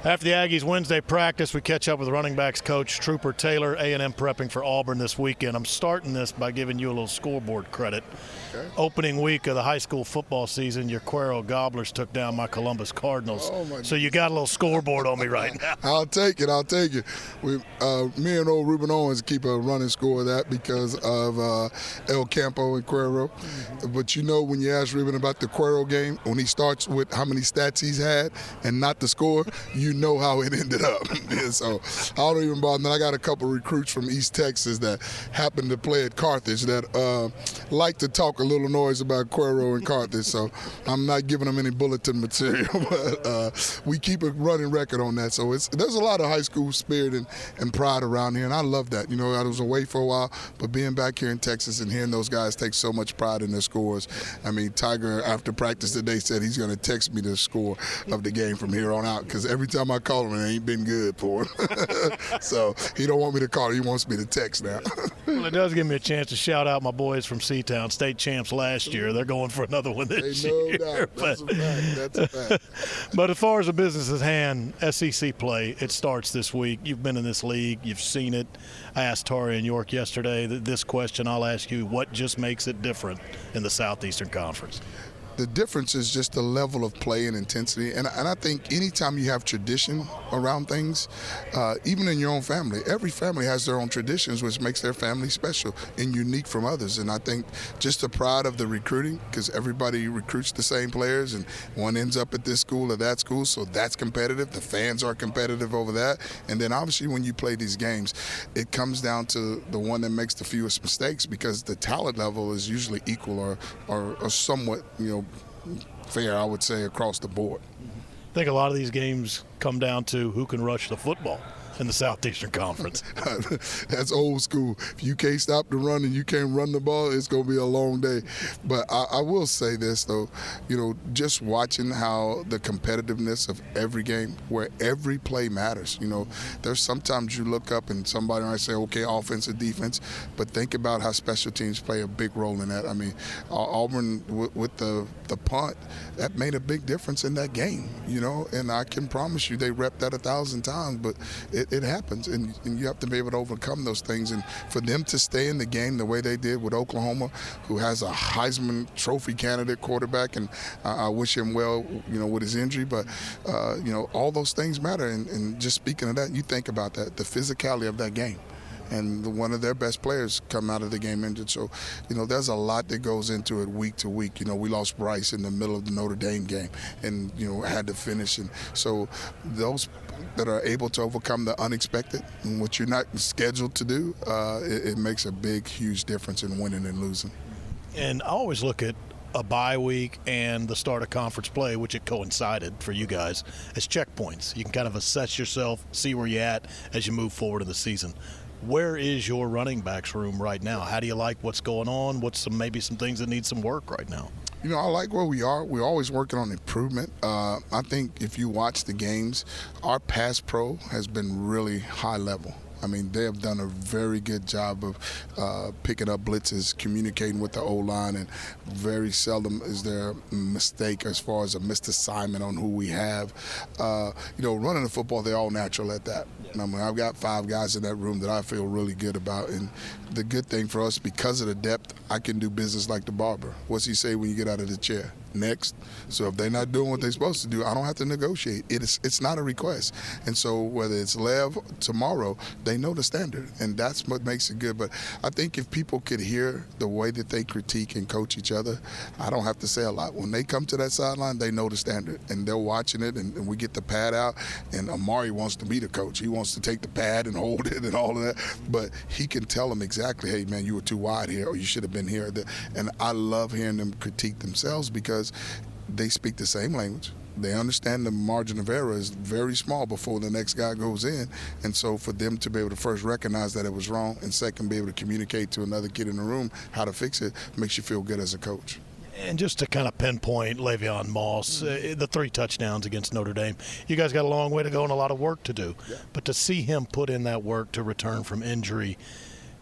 After the Aggies Wednesday practice, we catch up with running backs coach Trooper Taylor, A&M prepping for Auburn this weekend. I'm starting this by giving you a little scoreboard credit. Okay. Opening week of the high school football season, your Cuero Gobblers took down my Columbus Cardinals. So you got a little scoreboard on me right now. I'll take it. Me and old Ruben Owens keep a running score of that because of El Campo and Cuero. Mm-hmm. But you know, when you ask Ruben about the Cuero game, when he starts with how many stats he's had and not the score, you know how it ended up. And so I don't even bother. I got a couple recruits from East Texas that happen to play at Carthage that like to talk a little noise about Cuero and Carthage. So I'm not giving them any bulletin material, but we keep a running record on that. So there's a lot of high school spirit and pride around here, and I love that. You know, I was away for a while, but being back here in Texas and hearing those guys take so much pride in their scores. I mean, Tiger, after practice today, said he's going to text me the score of the game from here on out because every time I call him, it ain't been good for him. So he don't want me to call him. He wants me to text now. Well, it does give me a chance to shout out my boys from Seatown, state champs last year. They're going for another one this year. Doubt. That's a fact. That's a fact. But as far as the business at hand, SEC play, it starts this week. You've been in this league. You've seen it. I asked Tari and York yesterday this question. I'll ask you, what just makes it different in the Southeastern Conference? The difference is just the level of play and intensity. And I think anytime you have tradition around things, even in your own family, every family has their own traditions, which makes their family special and unique from others. And I think just the pride of the recruiting, because everybody recruits the same players, and one ends up at this school or that school, so that's competitive. The fans are competitive over that. And then obviously when you play these games, it comes down to the one that makes the fewest mistakes because the talent level is usually equal or somewhat, fair, I would say, across the board. I think a lot of these games come down to who can rush the football in the Southeastern Conference. That's old school. If you can't stop the run and you can't run the ball, it's going to be a long day. But I will say this, though, just watching how the competitiveness of every game, where every play matters. There's sometimes you look up and somebody might say, okay, offense or defense, but think about how special teams play a big role in that. I mean, Auburn with the punt, that made a big difference in that game, and I can promise you they repped that 1,000 times, but it happens, and you have to be able to overcome those things. And for them to stay in the game the way they did with Oklahoma, who has a Heisman Trophy candidate quarterback, and I wish him well, with his injury. But, all those things matter. And just speaking of that, you think about that, the physicality of that game. And one of their best players come out of the game injured. So, there's a lot that goes into it week to week. We lost Bryce in the middle of the Notre Dame game and, had to finish. And so those that are able to overcome the unexpected and what you're not scheduled to do, it makes a big, huge difference in winning and losing. And I always look at a bye week and the start of conference play, which it coincided for you guys, as checkpoints. You can kind of assess yourself, see where you're at as you move forward in the season. Where is your running backs room right now? How do you like what's going on? What's maybe some things that need some work right now? I like where we are. We're always working on improvement. I think if you watch the games, our pass pro has been really high level. I mean, they have done a very good job of picking up blitzes, communicating with the O-line, and very seldom is there a mistake as far as a missed assignment on who we have. Running the football, they're all natural at that. I mean, I've got 5 guys in that room that I feel really good about. And the good thing for us, because of the depth, I can do business like the barber. What's he say when you get out of the chair? Next. So if they're not doing what they're supposed to do, I don't have to negotiate. It's not a request. And so whether it's Lev tomorrow, they know the standard, and that's what makes it good. But I think if people could hear the way that they critique and coach each other, I don't have to say a lot. When they come to that sideline, they know the standard, and they're watching it, and we get the pad out, and Amari wants to be the coach. He wants to take the pad and hold it and all of that, but he can tell them exactly, hey, man, you were too wide here, or you should have been here. And I love hearing them critique themselves because they speak the same language. They understand the margin of error is very small before the next guy goes in. And so for them to be able to first recognize that it was wrong and second be able to communicate to another kid in the room how to fix it makes you feel good as a coach. And just to kind of pinpoint Lev Moss, the 3 touchdowns against Notre Dame, you guys got a long way to go and a lot of work to do. Yeah. But to see him put in that work to return from injury,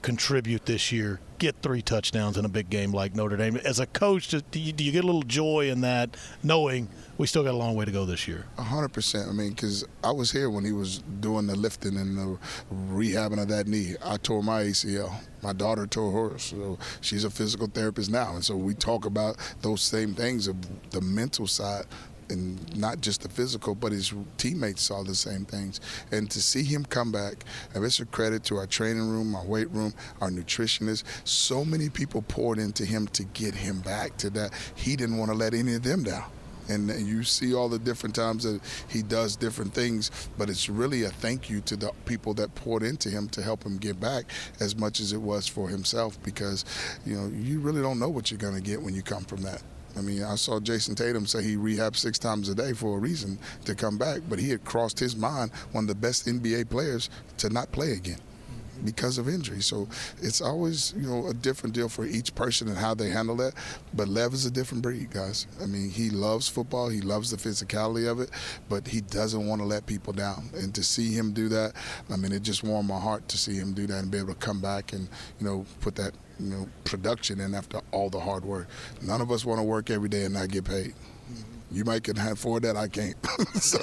contribute this year, get 3 touchdowns in a big game like Notre Dame. As a coach, do you get a little joy in that, knowing we still got a long way to go this year? 100%. I mean, because I was here when he was doing the lifting and the rehabbing of that knee. I tore my ACL. My daughter tore hers, so she's a physical therapist now. And so we talk about those same things of the mental side, and not just the physical, but his teammates saw the same things. And to see him come back, and it's a credit to our training room, our weight room, our nutritionists. So many people poured into him to get him back to that. He didn't want to let any of them down. And you see all the different times that he does different things, but it's really a thank you to the people that poured into him to help him get back as much as it was for himself, because, you know, you really don't know what you're going to get when you come from that. I mean, I saw Jason Tatum say he rehabbed 6 times a day for a reason to come back, but he had crossed his mind, one of the best NBA players, to not play again because of injury. So it's always, you know, a different deal for each person and how they handle that. But Lev is a different breed, guys. I mean, he loves football. He loves the physicality of it, but he doesn't want to let people down. And to see him do that, I mean, it just warmed my heart to see him do that and be able to come back and, you know, put that, you know, production in after all the hard work. None of us want to work every day and not get paid. You might can afford that, I can't. So,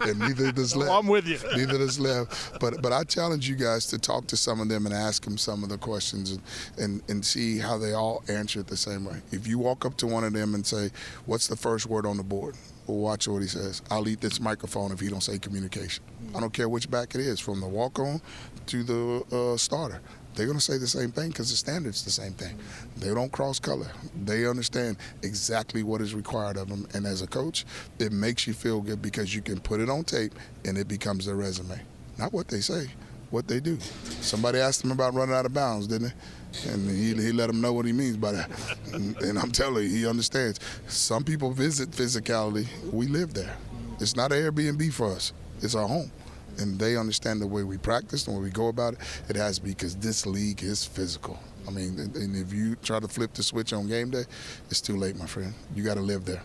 and neither does Lev. I'm with you. Neither does Lev. But I challenge you guys to talk to some of them and ask them some of the questions and see how they all answer it the same way. If you walk up to one of them and say, "What's the first word on the board?" Well, watch what he says. I'll eat this microphone if he don't say communication. I don't care which back it is, from the walk-on to the starter. They're going to say the same thing because the standard's the same thing. They don't cross color. They understand exactly what is required of them. And as a coach, it makes you feel good because you can put it on tape and it becomes their resume. Not what they say, what they do. Somebody asked him about running out of bounds, didn't he? And he let them know what he means by that. And I'm telling you, he understands. Some people visit physicality. We live there. It's not an Airbnb for us. It's our home. And they understand the way we practice and the way we go about it. It has to be, because this league is physical. I mean, and if you try to flip the switch on game day, it's too late, my friend. You got to live there.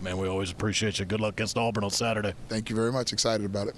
Man, we always appreciate you. Good luck against Auburn on Saturday. Thank you very much. Excited about it.